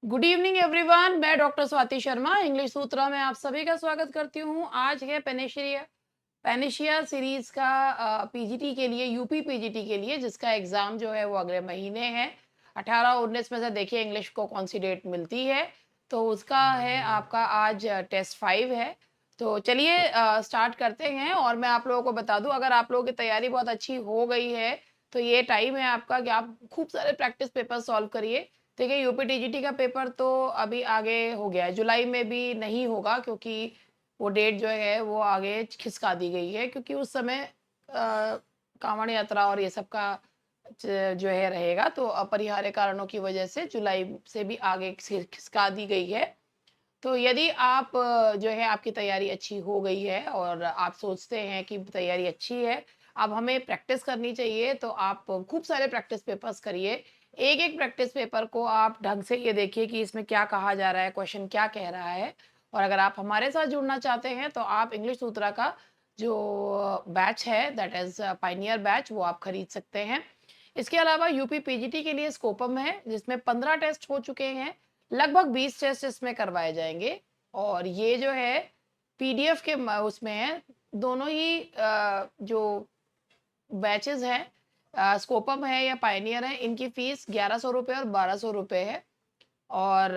Good evening everyone. मैं doctor Swati Sharma English सूत्रा में आप सभी का स्वागत करती हूँ। आज है पेनिशिया पेनिशिया सीरीज का पीजीटी के लिए, यूपी पीजीटी के लिए, जिसका एग्जाम जो है वो अगले महीने है। 18-19 में से देखिए इंग्लिश को कौन सी डेट मिलती है, तो उसका है आपका आज टेस्ट 5 है। तो चलिए स्टार्ट करते हैं। और मैं आप लोगों को बता दूं, अगर आप लोगों की तैयारी बहुत अच्छी हो गई है तो ये टाइम है आपका कि आप खूब सारे प्रैक्टिस पेपर सॉल्व करिए। देखिए यूपी टीजीटी का पेपर तो अभी आगे हो गया है, जुलाई में भी नहीं होगा क्योंकि वो डेट जो है वो आगे खिसका दी गई है, क्योंकि उस समय कांवड़ यात्रा और ये सब का जो है रहेगा, तो अपरिहार्य कारणों की वजह से जुलाई से भी आगे खिसका दी गई है। तो यदि आप जो है आपकी तैयारी अच्छी हो गई है और आप सोचते हैं कि तैयारी अच्छी है, अब हमें प्रैक्टिस करनी चाहिए, तो आप खूब सारे प्रैक्टिस पेपर्स करिए। एक-एक प्रैक्टिस पेपर को आप ढंग से ये देखिए कि इसमें क्या कहा जा रहा है, क्वेश्चन क्या कह रहा है। और अगर आप हमारे साथ जुड़ना चाहते हैं तो आप इंग्लिश सूत्रा का जो बैच है, दैट इज़ पायनियर बैच, वो आप खरीद सकते हैं। इसके अलावा यूपी पीजीटी के लिए स्कोपम है, जिसमें 15 टेस्ट हो चुके हैं। लगभग 20 टेस्ट इसमें करवाए जाएंगे। और ये जो है पीडीएफ के उसमें है। दोनों ही जो बैचेस हैं, स्कोपम है या पायनियर है, इनकी फीस 1100 रुपये और 1200 रुपये है। और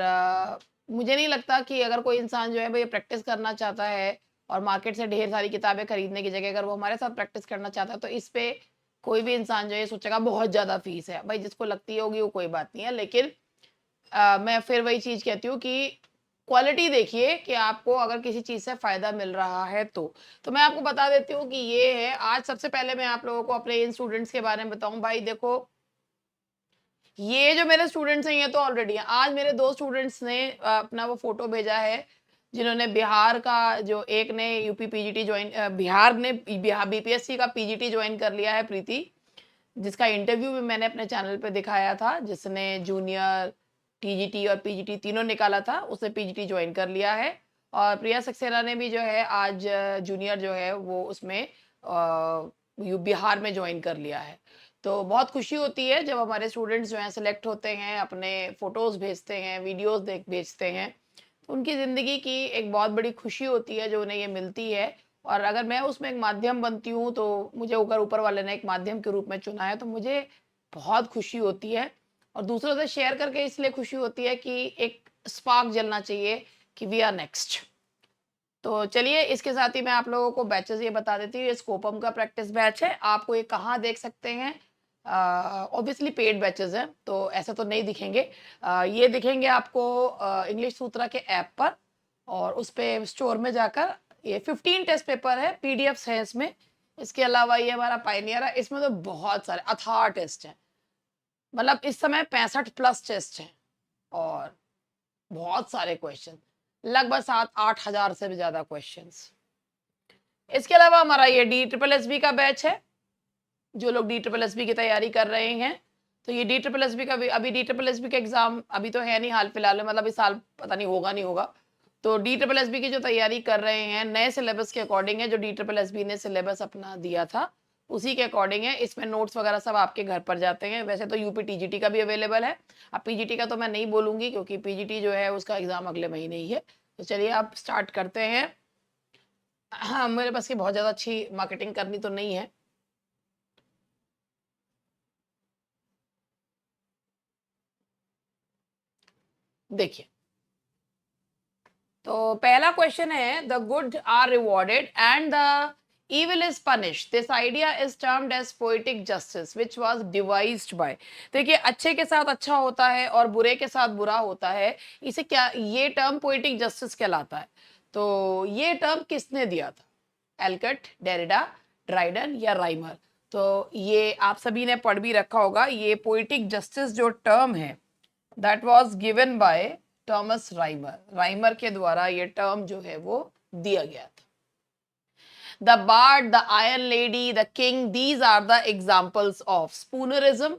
मुझे नहीं लगता कि अगर कोई इंसान जो है भाई प्रैक्टिस करना चाहता है और मार्केट से ढेर सारी किताबें खरीदने की जगह अगर वो हमारे साथ प्रैक्टिस करना चाहता है, तो इस पे कोई भी इंसान जो है सोचेगा बहुत ज़्यादा फीस है। भाई जिसको लगती होगी वो कोई बात नहीं है, लेकिन मैं फिर वही चीज़ कहती हूँ कि क्वालिटी देखिए कि आपको अगर किसी चीज़ से फ़ायदा मिल रहा है तो। तो मैं आपको बता देती हूँ कि ये है। आज सबसे पहले मैं आप लोगों को अपने इन स्टूडेंट्स के बारे में बताऊँ। भाई देखो, ये जो मेरे स्टूडेंट्स हैं ये तो ऑलरेडी हैं। आज मेरे 2 स्टूडेंट्स ने अपना वो फ़ोटो भेजा है, जिन्होंने बिहार का, जो एक ने यूपी पीजीटी जॉइन बिहार ने बिहार बीपीएससी का पीजीटी जॉइन कर लिया है, प्रीति, जिसका इंटरव्यू भी मैंने अपने चैनल पे दिखाया था, जिसने जूनियर, टीजीटी और पीजीटी तीनों निकाला था, उसने पीजीटी जॉइन कर लिया है। और प्रिया सक्सेना ने भी जो है आज जूनियर जो है वो उसमें बिहार में जॉइन कर लिया है। तो बहुत खुशी होती है जब हमारे स्टूडेंट्स जो हैं सिलेक्ट होते हैं, अपने फोटोज भेजते हैं, वीडियोस देख भेजते हैं, तो उनकी ज़िंदगी की एक बहुत बड़ी खुशी होती है जो उन्हें ये मिलती है। और अगर मैं उसमें एक माध्यम बनती हूँ, तो मुझे ऊपर वाले ने एक माध्यम के रूप में चुना है, तो मुझे बहुत खुशी होती है। और दूसरों से शेयर करके इसलिए खुशी होती है कि एक स्पार्क जलना चाहिए कि वी आर नेक्स्ट। तो चलिए इसके साथ ही मैं आप लोगों को बैचेस ये बता देती हूँ। ये स्कोपम का प्रैक्टिस बैच है। आपको ये कहाँ देख सकते हैं? ऑब्वियसली पेड बैचेस हैं, तो ऐसा तो नहीं दिखेंगे। ये दिखेंगे आपको इंग्लिश सूत्रा के ऐप पर, और उस पे स्टोर में जाकर। ये 15 टेस्ट पेपर है, पीडीएफ्स है इसमें। इसके अलावा ये हमारा पायनियर है, इसमें तो बहुत सारे अथाह टेस्ट हैं। मतलब इस समय 65 प्लस टेस्ट हैं और बहुत सारे क्वेश्चन, लगभग 7-8 हजार से भी ज्यादा क्वेश्चंस। इसके अलावा हमारा ये डी ट्रिपल एस बी का बैच है। जो लोग डी ट्रिपल एस बी की तैयारी कर रहे हैं, तो ये डी ट्रिपल एस बी का भी, अभी डी ट्रिपल एस बी का एग्जाम अभी तो है नहीं हाल फिलहाल में, मतलब इस साल पता नहीं होगा नहीं होगा। तो डी ट्रिपल एस बी की जो तैयारी कर रहे हैं, नए सिलेबस के अकॉर्डिंग है, जो डी ट्रिपल एस बी ने सिलेबस अपना दिया था उसी के अकॉर्डिंग है। इसमें नोट्स वगैरह सब आपके घर पर जाते हैं। वैसे तो यूपी टीजीटी का भी अवेलेबल है। अब पीजीटी का तो मैं नहीं बोलूंगी क्योंकि पीजीटी जो है उसका एग्जाम अगले महीने ही है। तो चलिए आप स्टार्ट करते हैं। हाँ, मेरे पास की बहुत ज़्यादा अच्छी मार्केटिंग करनी तो नहीं है। देखिए, तो पहला क्वेश्चन है, the good are rewarded and the evil is punished. This idea is termed as poetic justice, which was devised by. देखिए, अच्छे के साथ अच्छा होता है और बुरे के साथ बुरा होता है। इसे क्या, ये टर्म पोएटिक जस्टिस कहलाता है। तो ये टर्म किसने दिया था? एल्कट, डेरिडा, ड्राइडन या राइमर? तो ये आप सभी ने पढ़ भी रखा होगा। ये पोएटिक जस्टिस जो टर्म है, that was given by Thomas Rymer. Rymer के द्वारा ये टर्म जो है वो दिया गया था। The bard, the iron lady, the king, these are the examples of spoonerism,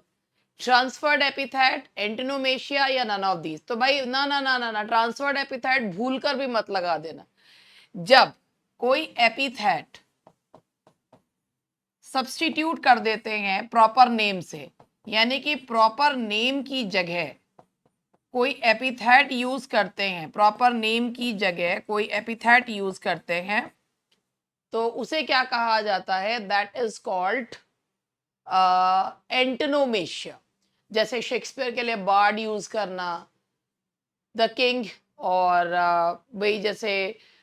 transferred epithet, antonomasia या नन ऑफ दीज। तो भाई ना ना ना ना ना, ट्रांसफर्ड एपिथेट भूल कर भी मत लगा देना। जब कोई एपिथेट सब्सटीट्यूट कर देते हैं प्रॉपर नेम से, यानी कि प्रॉपर नेम की जगह कोई एपिथेट यूज करते हैं, प्रॉपर नेम की जगह कोई एपिथेट यूज करते हैं, तो उसे क्या कहा जाता है? That is called antonomasia. जैसे शेक्सपियर के लिए बार्ड यूज करना, द किंग, और वही जैसे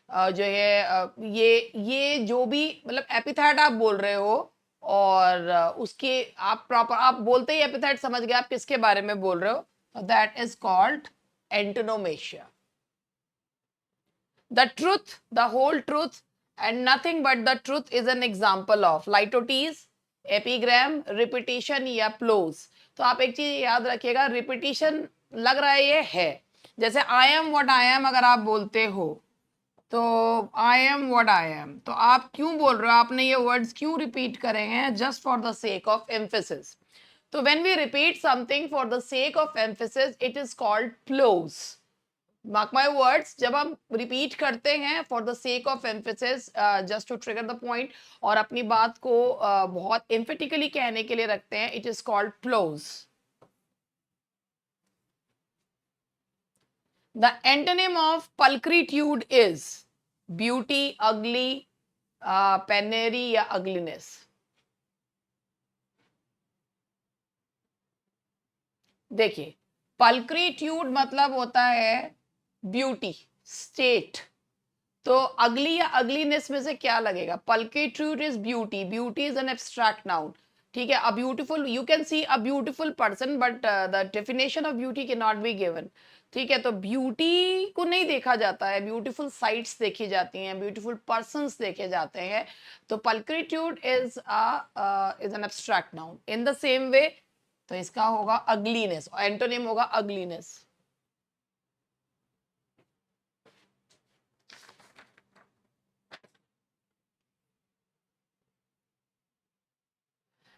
जो है ये जो भी मतलब एपिथेट आप बोल रहे हो, और उसके आप प्रॉपर आप बोलते ही एपिथेट समझ गए आप किसके बारे में बोल रहे हो, that is called antonomasia. The truth, the whole truth, and nothing but the truth is an example of litotes, epigram, repetition या प्लोज। तो आप एक चीज याद रखिएगा, रिपीटिशन लग रहा है ये है, जैसे I am what I am अगर आप बोलते हो तो I am what I am, तो आप क्यों बोल रहे हो, आपने ये वर्ड्स क्यों रिपीट करे हैं? Just for the sake of emphasis. तो when we repeat something for the sake of emphasis it is called ploce. Mark my words, जब हम रिपीट करते हैं for the sake of emphasis, just to trigger the point, और अपनी बात को बहुत एम्फेटिकली कहने के लिए रखते हैं, it is called ploce. The antonym of pulchritude is beauty, ugly, penury या अगलीनेस। देखिए, पल्क्रिट्यूड मतलब होता है ब्यूटी, स्टेट, तो अगली या अगलीनेस में से क्या लगेगा? Pulchritude is beauty, beauty is an abstract noun, ठीक है। A beautiful, you can see a beautiful person, but the definition of beauty can not be given, ठीक है। तो ब्यूटी को नहीं देखा जाता है, ब्यूटीफुल साइट्स देखी जाती हैं, ब्यूटीफुल पर्सन्स देखे जाते हैं। तो pulchritude is an abstract noun. In the same way तो इसका होगा अगलीनेस, एंटोनिम होगा ugliness.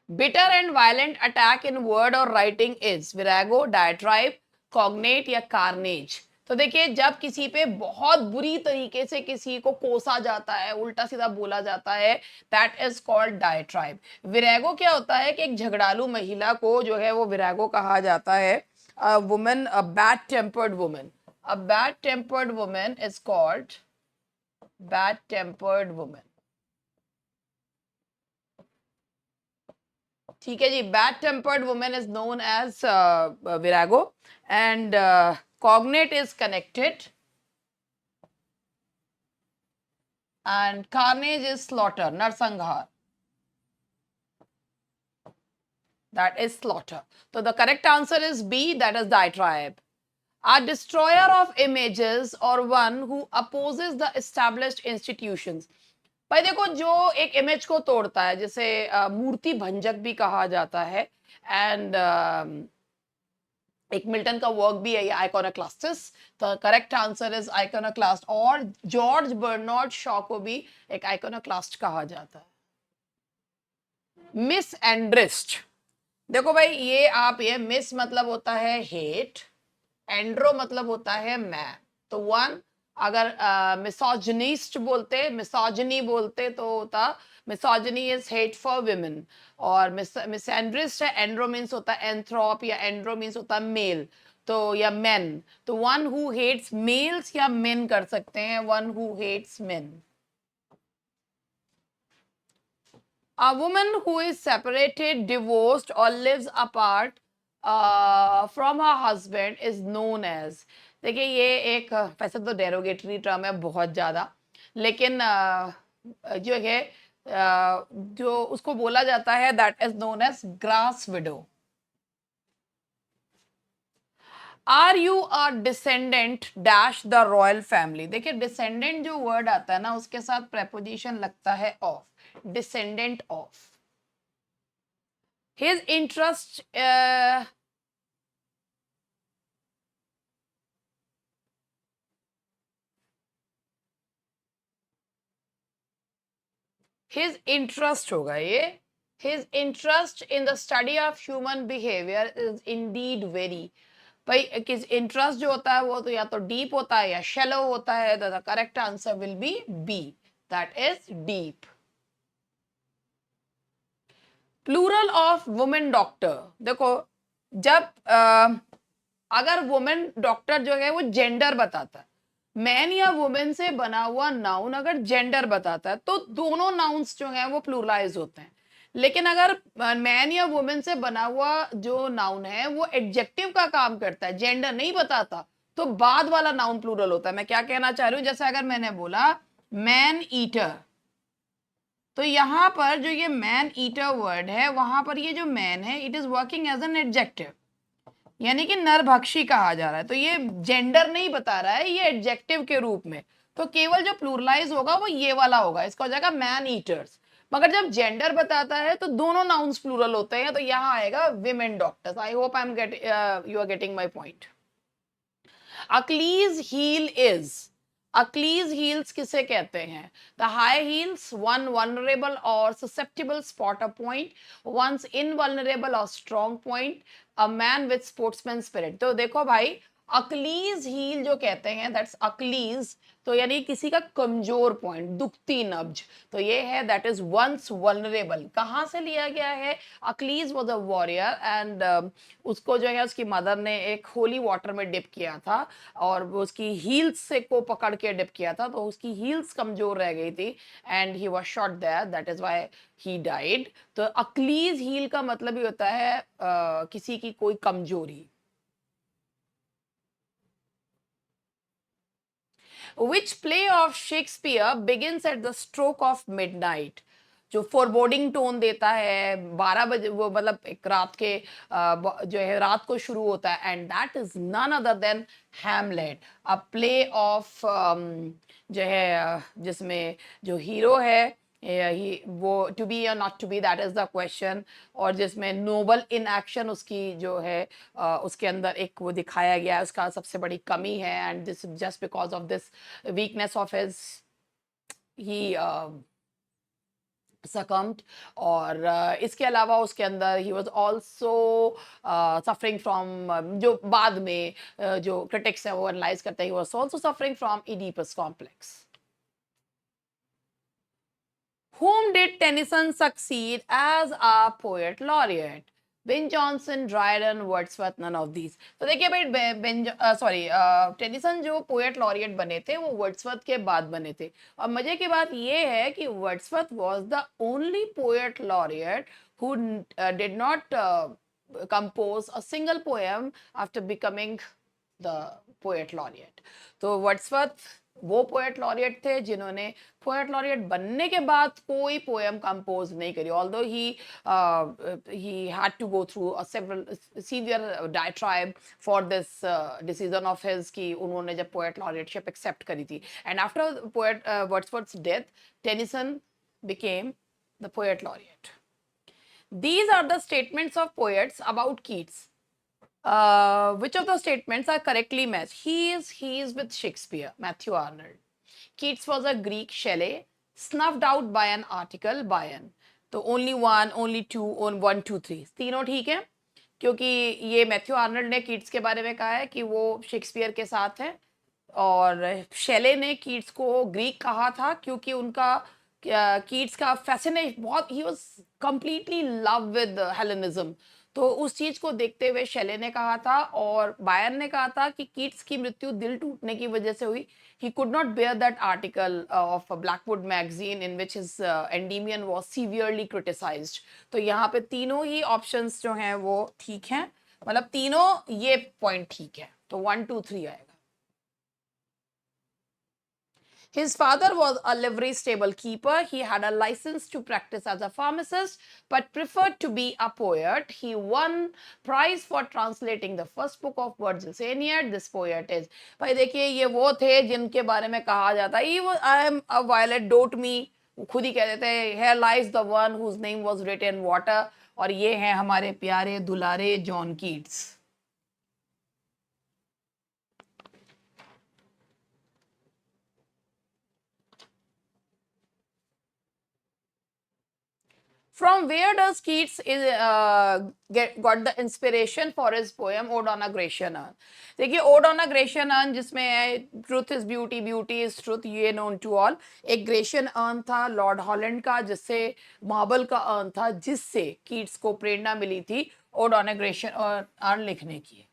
Bitter and violent attack in word और writing is virago, diatribe, cognate या कार्नेज। तो देखिए, जब किसी पे बहुत बुरी तरीके से किसी को कोसा जाता है, उल्टा सीधा बोला जाता है, दैट इज कॉल्ड डायट्राइब। विरागो क्या होता है कि एक झगड़ालू महिला को जो है वो विरागो कहा जाता है। A woman, a bad tempered woman, a bad tempered woman is called bad tempered woman, ठीक है जी। Bad tempered women is known as virago, and cognate is connected, and carnage is slaughter, नरसंहार, that is slaughter. So the correct answer is B, that is diatribe. A destroyer of images or one who opposes the established institutions. भाई देखो, जो एक image को तोड़ता है, जैसे मूर्ति भंजक भी कहा जाता है, एंड एक मिल्टन का वर्क भी है ये आइकोनोक्लास्टिस। तो करेक्ट आंसर इज आइकोनोक्लास्ट, और जॉर्ज बर्नार्ड शॉ को भी एक आइकोनोक्लास्ट कहा जाता है। मिस एंड्रिस्ट, देखो भाई, ये आप ये मिस मतलब होता है हेट, एंड्रो मतलब होता है मैं, तो वन, अगर मिसोजिनिस्ट बोलते, मिसोजिनी बोलते तो होता misogyny is hate for women, और मिसएंड्रिस्ट है, एंड्रो मीन्स होता है एंथ्रोप, या एंड्रो मीन्स होता है मेल, तो या मेन, तो वन हु हेट्स मेल्स या मेन कर सकते हैं, one who hates men. A woman who is separated, divorced or lives apart from her husband is known as, देखिए ये एक वैसे तो डेरोगेटरी टर्म है बहुत ज़्यादा, लेकिन जो है जो उसको बोला जाता है that is known as grass widow. Are you a descendant dash the royal family, देखिए डिसेंडेंट जो वर्ड आता है ना उसके साथ प्रेपोजिशन लगता है of, descendant of. His interest his interest होगा ये, his interest in the study of human behavior is indeed very, भाई किस इंटरेस्ट जो होता है वो तो या तो डीप होता है या शेलो होता है, the correct answer will be B, that is deep. Plural of women doctor, देखो जब अगर वुमेन डॉक्टर जो है वो जेंडर बताता है, मैन या वुमेन से बना हुआ नाउन अगर जेंडर बताता है तो दोनों नाउन्स जो हैं वो प्लूरलाइज होते हैं। लेकिन अगर मैन या वुमेन से बना हुआ जो नाउन है वो एडजेक्टिव का काम करता है, जेंडर नहीं बताता, तो बाद वाला नाउन प्लूरल होता है। मैं क्या कहना चाह रही हूँ, जैसे अगर मैंने बोला मैन ईटर, तो यहां पर जो ये मैन ईटर वर्ड है वहां पर ये जो मैन है it is working as an adjective, यानी कि नरभक्षी कहा जा रहा है। तो ये जेंडर नहीं बता रहा है, ये एडजेक्टिव के रूप में। तो केवल जो प्लूरलाइज होगा वो ये वाला होगा, इसका हो जाएगा मैन ईटर्स। मगर जब जेंडर बताता है तो दोनों नाउन्स प्लूरल होते हैं, तो यहां आएगा women doctors. I hope I am get you are getting my point. Achilles heel is, Achilles heels किसे कहते हैं? The high heels, one vulnerable और susceptible spot a point, once invulnerable और strong point, a man with sportsman spirit. तो देखो भाई, अक्लीज heal जो कहते हैं दैट्स अक्लीज, तो यानी किसी का कमजोर पॉइंट, दुखती नब्ज, तो ये है दैट इज वंस वल्नरेबल। कहां से लिया गया है? अक्लीज वाज अ वॉरियर एंड उसको जो है उसकी मदर ने एक होली वाटर में डिप किया था और वो उसकी हील्स से को पकड़ के डिप किया था, तो उसकी हील्स कमजोर रह गई थी and he was shot there, that is why he died. तो अक्लीज हील का मतलब ही होता है किसी की कोई कमजोरी। Which play of Shakespeare begins at the stroke of midnight? जो फोरबोर्डिंग टोन देता है 12 बजे, वो मतलब एक रात के जो है रात को शुरू होता है, and that is none other than Hamlet, a play of जो है जिसमें जो हीरो है वो to be or not to be, that is the question. और जिसमें नोबल इन एक्शन उसकी जो है उसके अंदर एक वो दिखाया गया है, उसका सबसे बड़ी कमी है, and this just because of this weakness of his he succumbed। और इसके अलावा उसके अंदर he was also suffering from, जो बाद में जो क्रिटिक्स है वो एनालाइज करते हैं, he was also suffering from Oedipus complex. Whom did Tennyson succeed as a poet laureate? Ben Jonson, Dryden, Wordsworth, none of these। तो देखिए भाई, टेनिसन जो पोएट लॉरिएट बने थे वो वर्ड्सवर्थ के बाद बने थे। और मजे की बात ये है कि Wordsworth was the only poet laureate who did not compose a single poem after becoming the poet laureate। तो वर्ड्सवर्थ वो पोएट लॉरिएट थे जिन्होंने पोएट लॉरिएट बनने के बाद कोई पोएम कंपोज नहीं करी, although he had to go through a several severe diatribe for this decision of his कि उन्होंने जब पोएट लॉरिएटशिप एक्सेप्ट करी थी। And after poet Wordsworth's death, Tennyson became the poet laureate। These are the statements of poets about Keats। Which of the statements are correctly matched? He is with Shakespeare, Matthew Arnold। Keats was a Greek, Shelley snuffed out by an article, Byron। तो only one, only two, on 1 2 3 तीनों ठीक है, क्योंकि ये Matthew Arnold ने Keats के बारे में कहा है कि वो शेक्सपियर के साथ है, और शेले ने कीट्स को ग्रीक कहा था क्योंकि उनका कीट्स का फैसिनेशन बहुत, he was completely love with Hellenism. तो उस चीज को देखते हुए शेले ने कहा था, और बायरन ने कहा था कि कीट्स की मृत्यु दिल टूटने की वजह से हुई। He could not bear that article of Blackwood magazine in which his Endymion was severely criticised. तो यहाँ पे तीनों ही ऑप्शंस जो हैं वो ठीक हैं, मतलब तीनों ये पॉइंट ठीक है, तो 1 2 3 आएगा। His father was a livery stable keeper. He had a license to practice as a pharmacist, but preferred to be a poet. He won prize for translating the first book of Virgil's Aeneid. This poet is, भाई देखिए ये वो थे जिनके बारे में कहा जाता है, I am a violet, dote me, खुद ही कह देते हैं, here lies the one whose name was written in water। और ये हैं हमारे प्यारे दुलारे John Keats. From where does Keats got the inspiration for his poem Ode on a Grecian Urn? देखिए Ode on a Grecian Urn जिसमें है Truth is beauty, beauty is truth, ये known to all। एक Grecian earn था Lord Holland का, जिससे marble का earn था, जिससे कीट्स को प्रेरणा मिली थी odd on a Grecian earn लिखने की।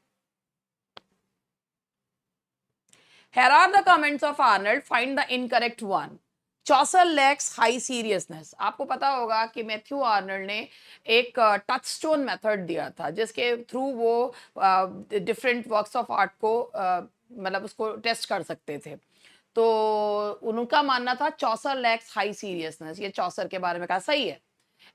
Here are the comments of Arnold. Find the incorrect one. Chaucer lacks high seriousness. आपको पता होगा कि मैथ्यू आर्नल्ड ने एक टचस्टोन मेथड दिया था जिसके थ्रू वो डिफरेंट वर्क्स ऑफ आर्ट को मतलब उसको टेस्ट कर सकते थे। तो उनका मानना था चौसर लैक्स हाई सीरियसनेस। ये चौसर के बारे में कहा, सही है।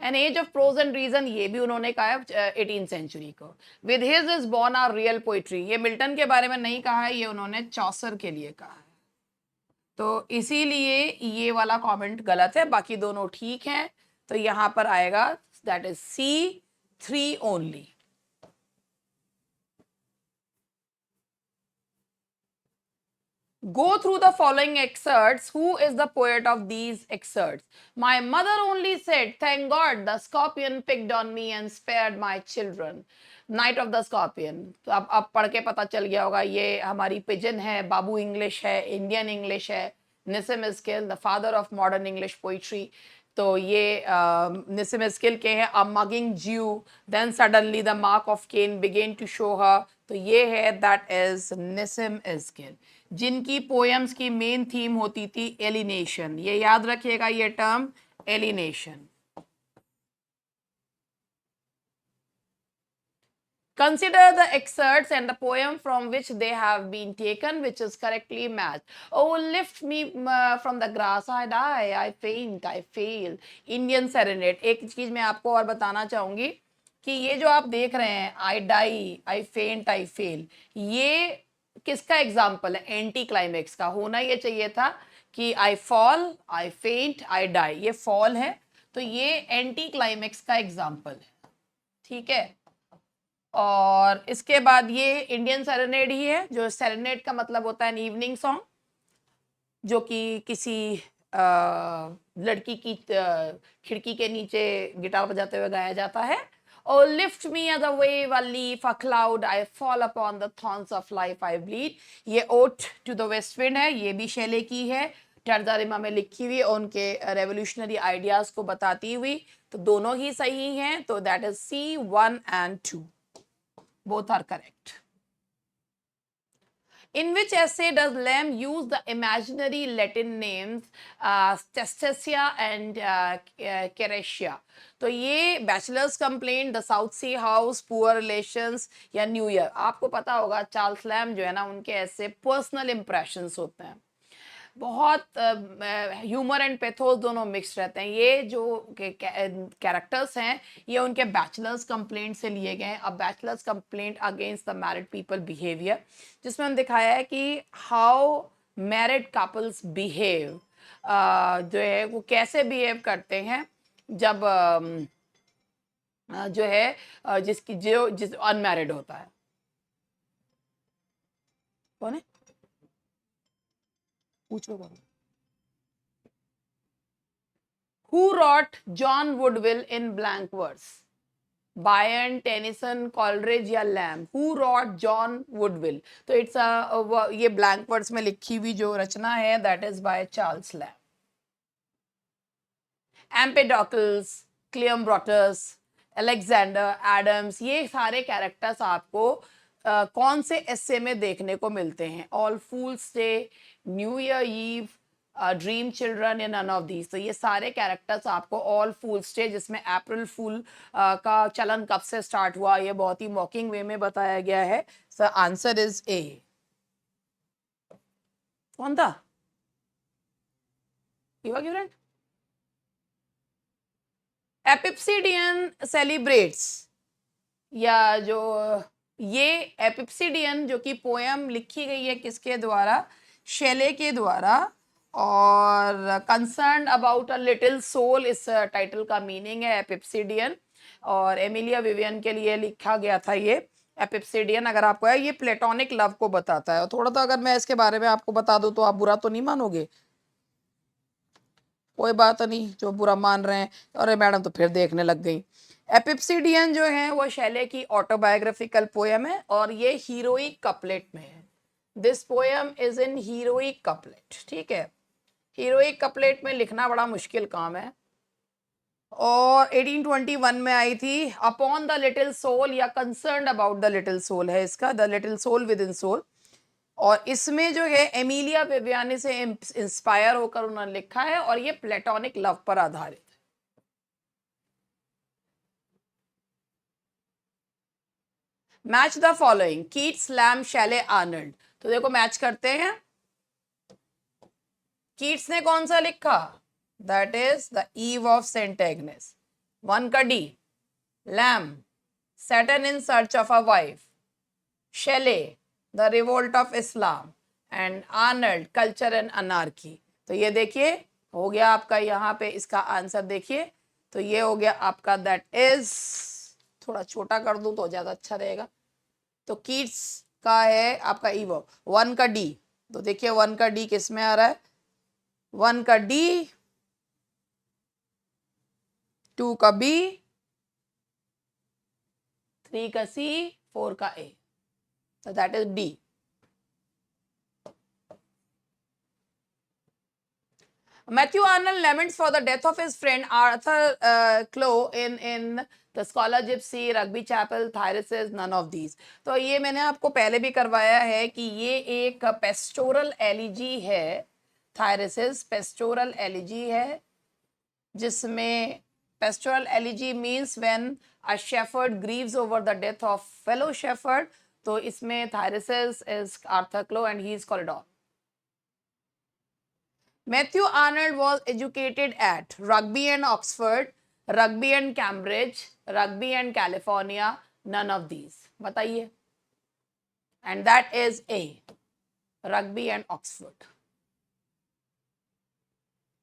An age of prose and reason, ये भी उन्होंने कहा है 18th सेंचुरी को। With his is born our real poetry, ये मिल्टन के बारे में नहीं कहा है, ये उन्होंने चौसर के लिए कहा है। तो इसीलिए ये वाला कमेंट गलत है, बाकी दोनों ठीक हैं। तो यहां पर आएगा that is C 3 only. Go through the following excerpts. Who is the poet of these excerpts? My mother only said, thank God the scorpion picked on me and spared my children. Night of the Scorpion. तो अब पढ़ के पता चल गया होगा, ये हमारी पिजन है, बाबू इंग्लिश है, इंडियन इंग्लिश है। Nissim Ezekiel, the father of modern English poetry. तो ये निसिम इस्किल के हैं, a mugging Jew, then suddenly the mark of Cain began to show her. तो ये है दैट इज निसिम इस्किल, जिनकी पोएम्स की मेन थीम होती थी एलिनेशन। ये याद रखिएगा ये term alienation. Consider the excerpts and the poem from which they have been taken, which is correctly matched. Oh, lift me from the grass, I die, I faint, I fail. Indian Serenade। एक चीज मैं आपको और बताना चाहूंगी कि ये जो आप देख रहे हैं, I die, I faint, I fail, ये किसका एग्जाम्पल है? एंटी क्लाइमेक्स का। होना ये चाहिए था कि I fall, I faint, I die, ये फॉल है, तो ये एंटी क्लाइमेक्स का एग्जाम्पल है। ठीक है। और इसके बाद ये इंडियन सेरेनेड ही है, जो सेरेनेड का मतलब होता है एन इवनिंग सॉन्ग, जो कि किसी लड़की की खिड़की के नीचे गिटार बजाते हुए गाया जाता है। Oh, lift me as a wave, a leaf, a cloud, I fall upon the thorns of life, I bleed। ये ओट टू द वेस्ट विंड है, ये भी शेले की है, टर्जारिमा में लिखी हुई और उनके रेवोल्यूशनरी आइडियाज को बताती हुई। तो दोनों ही सही हैं, तो that is C1 and 2, both are correct। In which essay does Lamb use the imaginary Latin names Testacea and Ceretia? तो ये bachelor's complaint, the south sea house, poor relations या न्यू ईयर। आपको पता होगा चार्ल्स लैम्ब जो है ना, उनके ऐसे पर्सनल इंप्रेशंस होते हैं, बहुत ह्यूमर एंड पैथोस दोनों मिक्स रहते हैं। ये जो कैरेक्टर्स हैं, ये उनके बैचलर्स कंप्लेंट से लिए गए हैं। अब bachelors complaint against the married people behaviour, जिसमें हम दिखाया है कि हाउ मैरिड कपल्स बिहेव, जो है वो कैसे बिहेव करते हैं जब जो है जिस अनमैरिड होता है। कौन है? पूछ लो। Who wrote John Woodville in blank verse? Byron, Tennyson, Coleridge या Lamb? Who wrote John Woodville? तो इट्स ये ब्लैंक वर्ड्स में लिखी हुई जो रचना है, that is by Charles Lamb. Empedocles, Cleombrotus, Alexander Adams, ये सारे कैरेक्टर्स आपको कौन से एस्से में देखने को मिलते हैं? All Fools Day, New Year Eve, Dream Children या नन ऑफ दीज। तो ये सारे कैरेक्टर्स आपको ऑल फूल्स डे, जिसमें अप्रैल फूल का चलन कब से स्टार्ट हुआ, ये बहुत ही मॉकिंग वे में बताया गया है। So answer is a. कौन था? फ्रेंड। एपिप्सिडियन सेलिब्रेट्स, या जो ये एपिप्सिडियन जो कि पोएम लिखी गई है किसके द्वारा? शेले के द्वारा। और concern about a little soul, इस टाइटल का मीनिंग है एपिप्सिडियन, और एमिलिया विवियन के लिए लिखा गया था ये एपिप्सिडियन। अगर आपको है, ये प्लेटोनिक लव को बताता है। और थोड़ा तो अगर मैं इसके बारे में आपको बता दूं तो आप बुरा तो नहीं मानोगे? कोई बात नहीं, जो बुरा मान रहे हैं, अरे मैडम तो फिर देखने लग गई। एपिप्सिडियन जो है वो शैले की ऑटोबायोग्राफिकल पोएम है, और ये हीरोइक कपलेट में है। This poem is in heroic couplet. ठीक है, हीरोइक कपलेट में लिखना बड़ा मुश्किल काम है। और 1821 में आई थी। अपॉन द लिटिल सोल या concern about the little soul है इसका, the little soul within soul. और इसमें जो है एमिलिया विवियानी से इंस्पायर होकर उन्होंने लिखा है और ये प्लेटोनिक लव पर आधारित है। Match the following, Keats, Lamb, Shelley, Arnold. तो देखो मैच करते हैं। कीट्स ने कौन सा लिखा? That is the eve of Saint Agnes. 1 का डी। Lamb, Saturn in search of a wife. Shelley, the revolt of Islam. And Arnold, culture and anarchy. तो ये देखिए हो गया आपका, यहाँ पे इसका आंसर देखिए। तो ये हो गया आपका, दैट इज, थोड़ा छोटा कर दूं तो ज्यादा अच्छा रहेगा। तो कीट्स का है आपका ईवो। 1 का डी। तो देखिए 1 का डी किस में आ रहा है? 1 का डी, 2 का बी, 3 का सी, 4 का ए। तो that is D. Matthew Arnold laments for the death of his friend Arthur Clough in The Scholar Gypsy, Rugby Chapel, Thyrsis, none of these. तो ये मैंने आपको पहले भी करवाया है कि ये एक पेस्टोरल एलिजी है। थायरसिस पेस्टोरल एलिजी है, जिसमें pastoral elegy means when a shepherd grieves over the death of fellow shepherd. तो इसमें Thyrsis is Arthur Clough and he is Corydon. Matthew Arnold was educated at Rugby and Oxford, Rugby and Cambridge, Rugby and California, none of these. बताइए. And that is A, Rugby and Oxford.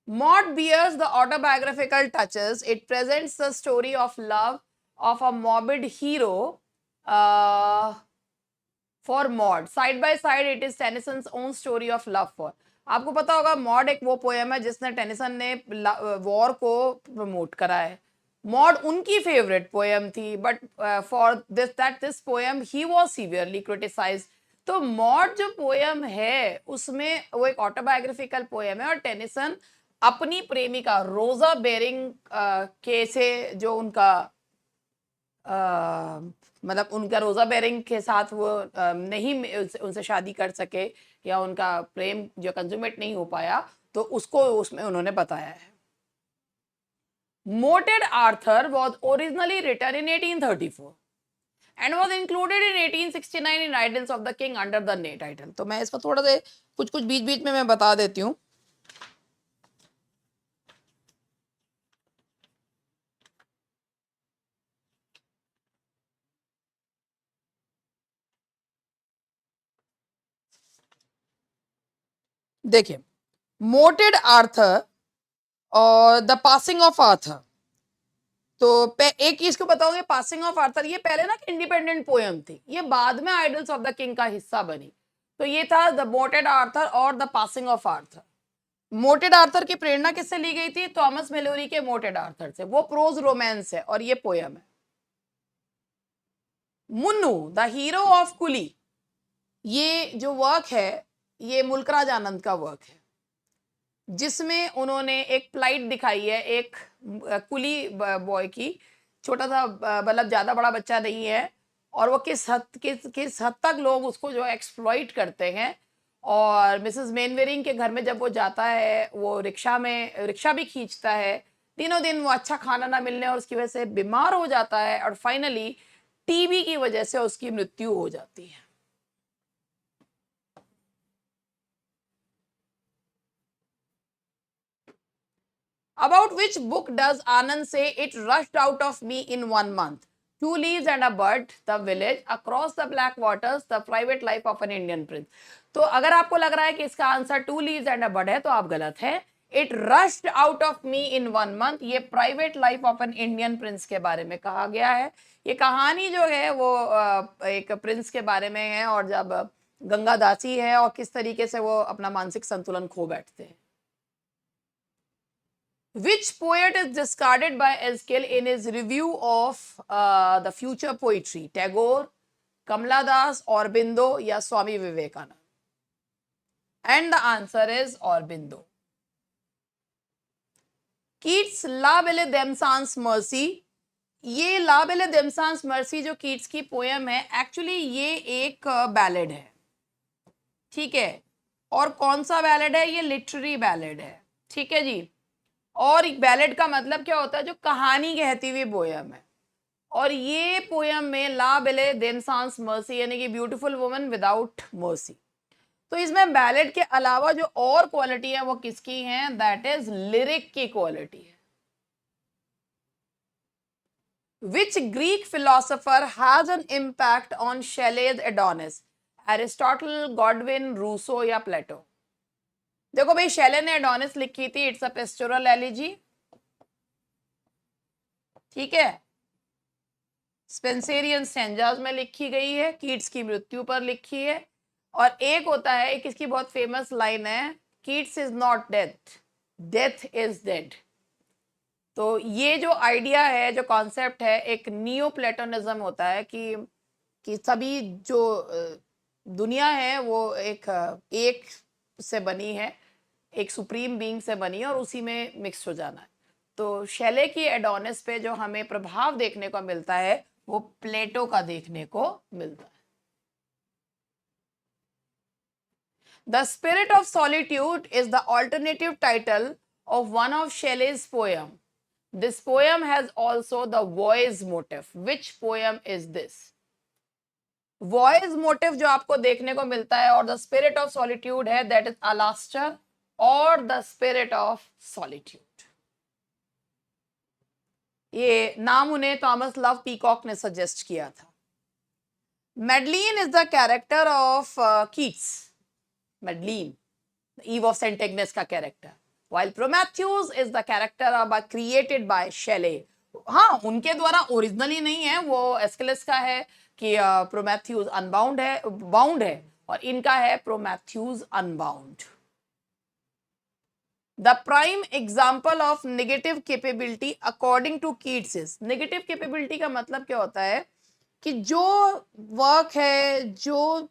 Maud bears the autobiographical touches. It presents the story of love of a morbid hero for Maud. Side by side, it is Tennyson's own story of love for. आपको पता होगा mod एक वो poem है जिसने Tennyson ने war को promote करा है। मॉड उनकी फेवरेट पोएम थी, but for this poem he was severely criticised. तो मॉड जो पोएम है उसमें वो एक ऑटोबायोग्राफिकल पोएम है और टेनिसन अपनी प्रेमिका रोजा बेरिंग के से जो उनका मतलब उनका रोजा बेरिंग के साथ वो नहीं उनसे शादी कर सके या उनका प्रेम जो कंज्यूमेट नहीं हो पाया, तो उसको उसमें उन्होंने बताया है। Mooted Arthur was originally written in 1834 and was included in 1869 in Idylls of the King under the Ney title। तो मैं इसमें थोड़ा सा कुछ बीच बीच में मैं बता देती हूँ। देखिए मोटेड आर्थर और द पासिंग ऑफ आर्थर। तो एक चीज को बताओगे, पासिंग ऑफ आर्थर ये पहले ना इंडिपेंडेंट पोएम थी, ये बाद में आइडल्स ऑफ द किंग का हिस्सा बनी। तो ये था द मोटेड आर्थर और the passing of Arthur. Mooted Arthur की प्रेरणा किससे ली गई थी? थॉमस मेलोरी के मोटेड आर्थर से। वो प्रोज रोमांस है और ये पोएम है। मुन्नू द हीरो ऑफ कुली, ये जो वर्क है ये मुल्कराज आनंद का वर्क है, जिसमें उन्होंने एक प्लाइट दिखाई है एक कुली बॉय की। छोटा सा मतलब ज्यादा बड़ा बच्चा नहीं है, और वो किस हद तक लोग उसको जो एक्सप्लॉइट करते हैं। और मिसेस मेनवेरिंग के घर में जब वो जाता है, वो रिक्शा भी खींचता है, दिनों दिन वो अच्छा खाना ना मिलने और उसकी वजह से बीमार हो जाता है और फाइनली टीबी की वजह से उसकी मृत्यु हो जाती है। About which book does Anand say it rushed out of me in 1 month? 2 Leaves and a Bird, The Village, Across the Black Waters, The Private Life of an Indian Prince। तो अगर आपको लग रहा है कि इसका answer 2 Leaves and a Bird है तो आप गलत है। It rushed out of me in 1 month, ये private life of an Indian Prince के बारे में कहा गया है। ये कहानी जो है वो एक प्रिंस के बारे में है, और जब गंगा दासी है और किस तरीके से वो अपना मानसिक संतुलन खो बैठते हैं। Which poet is discarded by Eskill in his review of the future poetry? Tagore, Kamala Das, Aurobindo या Swami Vivekananda? And the answer is Aurobindo. Keats La Belle Dame Sans Mercy, ये ला बेले देम सांस मर्सी जो कीट्स की poem है, actually ये एक ballad है। ठीक है, और कौन सा बैलेड है, ये लिटरेरी बैलेड है, ठीक है जी। और बैलेड का मतलब क्या होता है, जो कहानी कहती हुई पोयम है। और ये पोयम में ला बेले देन सांस मर्सी यानी कि ब्यूटीफुल वुमन विदाउट मर्सी। तो इसमें बैलेड के अलावा जो और क्वालिटी है वो किसकी है, दैट इज लिरिक की क्वालिटी है। Which Greek philosopher has an impact on Shelley's Adonais, Aristotle, Godwin, Rousseau या प्लेटो। देखो भाई, शेले ने एडोनिस लिखी थी, इट्स अ पेस्टोरल एलिजी, ठीक है। स्पेंसेरियन स्टेंजास में लिखी गई है, कीट्स की मृत्यु पर लिखी है। और एक होता है, एक इसकी बहुत फेमस लाइन है, Keats is not death, death is dead. तो ये जो आइडिया है, जो कॉन्सेप्ट है, एक नियो प्लेटोनिज्म होता है कि सभी जो दुनिया है वो एक से बनी है, एक सुप्रीम बीइंग से बनी है और उसी में मिक्स हो जाना है। तो शैले की एडोनिस पे जो हमें प्रभाव देखने को मिलता है वो प्लेटो का देखने को मिलता है। The spirit of solitude is the alternative title of one of Shelley's poem. This poem has also the voice motive. Which poem is this? Voice motive जो आपको देखने को मिलता है और the spirit of solitude है, that is Alastor और the spirit of solitude. ये नाम उन्हें थॉमस लव पीकॉक ने सजेस्ट किया था। Madeline is the character of Keats, Madeline eve of Saint Agnes का character, while Prometheus is the character created by Shelley. हाँ, उनके द्वारा ओरिजिनली नहीं है, वो एस्केलस का है कि प्रोमेथ्यूज अनबाउंड है, बाउंड है, और इनका है Prometheus Unbound. The prime example of negative capability according to Keats is, negative capability का मतलब क्या होता है कि जो वर्क है, जो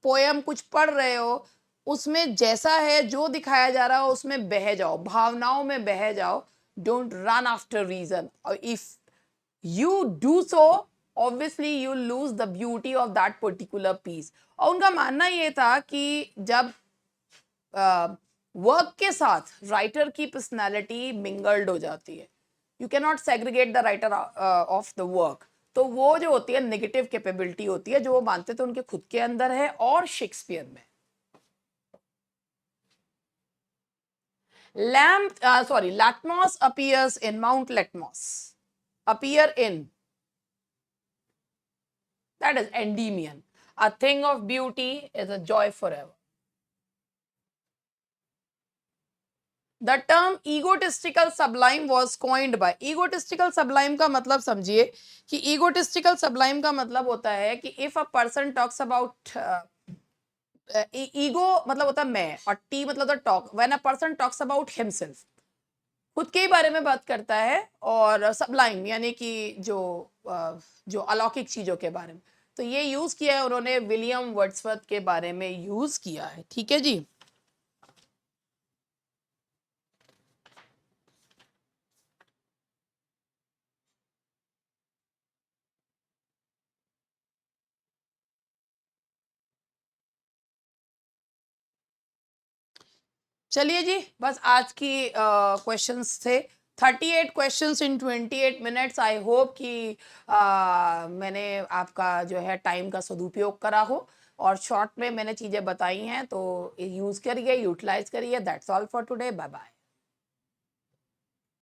पोयम कुछ पढ़ रहे हो, उसमें जैसा है, जो दिखाया जा रहा हो उसमें बह जाओ, भावनाओं में बह जाओ, डोंट रन आफ्टर रीजन। और if you do so obviously you lose the beauty of that particular piece. और उनका मानना यह था कि जब वर्क के साथ राइटर की पर्सनैलिटी मिंगल्ड हो जाती है, you can not segregate the writer of the work, तो वो जो होती है नेगेटिव कैपेबिलिटी होती है, जो वो मानते थे उनके खुद के अंदर है और शेक्सपियर में। Latmos appears in Mount Latmos. Appear in, that is Endymion. A thing of beauty is a joy forever. The term egotistical sublime was coined by, egotistical sublime का मतलब समझिए कि egotistical sublime का मतलब होता है कि if a person talks about ego मतलब होता है मैं, और टी मतलब होता है talk, when a person talks about himself, खुद के ही बारे में बात करता है, और सबलाइम यानी कि जो अलौकिक चीजों के बारे में। तो ये यूज किया है उन्होंने विलियम वर्ड्सवर्थ के बारे में यूज किया है, ठीक है जी। चलिए जी, बस आज की क्वेश्चंस थे, 38 questions in 28 minutes. I hope कि मैंने आपका जो है टाइम का सदुपयोग करा हो, और शॉर्ट में मैंने चीज़ें बताई हैं, तो यूज़ करिए, यूटिलाइज करिए। That's all for today, bye bye.